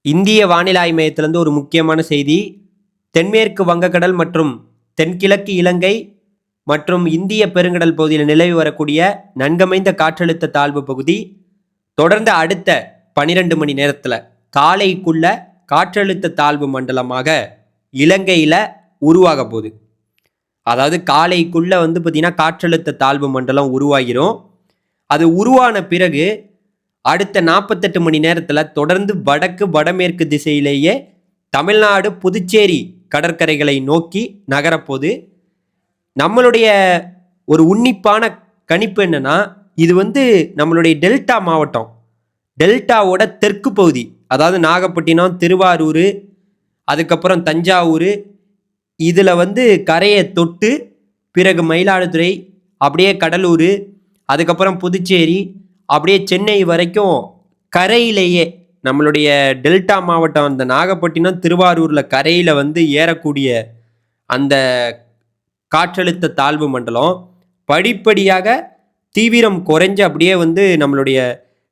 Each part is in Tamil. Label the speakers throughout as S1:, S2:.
S1: இந்திய வானிலை ஆய்வு மையத்திலிருந்து ஒரு முக்கியமான செய்தி. தென்மேற்கு வங்கக்கடல் மற்றும் தென்கிழக்கு இலங்கை மற்றும் இந்திய பெருங்கடல் பகுதியில் நிலவி வரக்கூடிய நன்கமைந்த காற்றழுத்த தாழ்வு பகுதி தொடர்ந்து அடுத்த 12 மணி நேரத்தில் காலைக்குள்ள காற்றழுத்த தாழ்வு மண்டலமாக இலங்கையில் உருவாக போகுது. அதாவது காலைக்குள்ள பார்த்தீங்கன்னா காற்றழுத்த தாழ்வு மண்டலம் உருவாகிரும். அது உருவான பிறகு அடுத்த 48 மணி நேரத்தில் தொடர்ந்து வடக்கு வடமேற்கு திசையிலேயே தமிழ்நாடு புதுச்சேரி கடற்கரைகளை நோக்கி நகரப்போது. நம்மளுடைய ஒரு உன்னிப்பான கணிப்பு என்னன்னா, இது நம்மளுடைய டெல்டா மாவட்டம், டெல்டாவோட தெற்கு பகுதி, அதாவது நாகப்பட்டினம், திருவாரூர், அதுக்கப்புறம் தஞ்சாவூர், இதில் கரையை தொட்டு பிறகு மயிலாடுதுறை, அப்படியே கடலூர், அதுக்கப்புறம் புதுச்சேரி, அப்படியே சென்னை வரைக்கும் கரையிலேயே நம்மளுடைய டெல்டா மாவட்டம் அந்த நாகப்பட்டினம் திருவாரூரில் கரையில் ஏறக்கூடிய அந்த காற்றழுத்த தாழ்வு மண்டலம் படிப்படியாக தீவிரம் குறைஞ்சு அப்படியே நம்மளுடைய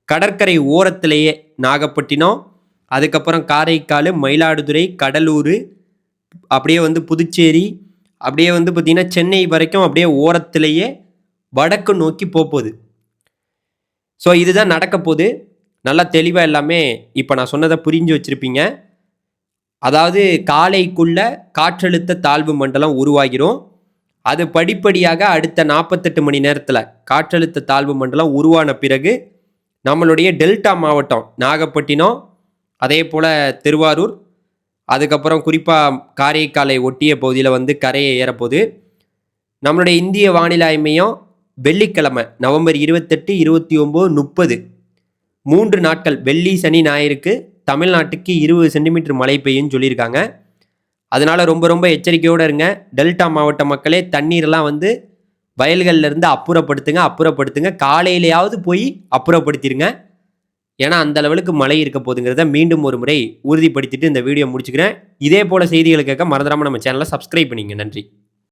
S1: கடற்கரை ஓரத்திலேயே நாகப்பட்டினம், அதுக்கப்புறம் காரைக்கால், மயிலாடுதுறை, கடலூர், அப்படியே புதுச்சேரி, அப்படியே பார்த்திங்கன்னா சென்னை வரைக்கும் அப்படியே ஓரத்திலேயே வடக்கு நோக்கி போகுது. ஸோ இதுதான் நடக்க போகுது. நல்லா தெளிவாக எல்லாமே இப்போ நான் சொன்னதை புரிஞ்சு வச்சுருப்பீங்க. அதாவது காலைக்குள்ள காற்றழுத்த தாழ்வு மண்டலம் உருவாகிரும். அது படிப்படியாக அடுத்த 48 மணி நேரத்தில் காற்றழுத்த தாழ்வு மண்டலம் உருவான பிறகு நம்மளுடைய டெல்டா மாவட்டம் நாகப்பட்டினம், அதே போல் திருவாரூர், அதுக்கப்புறம் குறிப்பாக காரைக்காலை ஒட்டிய பகுதியில் கரையை ஏறப்போகுது. நம்மளுடைய இந்திய வானிலை ஆய்வு மையம் வெள்ளிக்கிழமை நவம்பர் 28, 29, 30 3 நாட்கள் வெள்ளி சனி ஞாயிறுக்கு தமிழ்நாட்டுக்கு 20 சென்டிமீட்டர் மழை பெய்யும்னு சொல்லியிருக்காங்க. அதனால் ரொம்ப ரொம்ப எச்சரிக்கையோடு இருங்க. டெல்டா மாவட்ட மக்களே தண்ணீரெல்லாம் வயல்கள்லேருந்து அப்புறப்படுத்துங்க. காலையிலையாவது போய் அப்புறப்படுத்திடுங்க. ஏன்னா அந்த அளவுக்கு மழை இருக்க போகுதுங்கிறத மீண்டும் ஒரு முறை உறுதிப்படுத்திட்டு இந்த வீடியோ முடிச்சுக்கிறேன். இதே போல் செய்திகளை கேட்க மறந்துடாமல் நம்ம சேனலை சப்ஸ்கிரைப் பண்ணிங்க. நன்றி.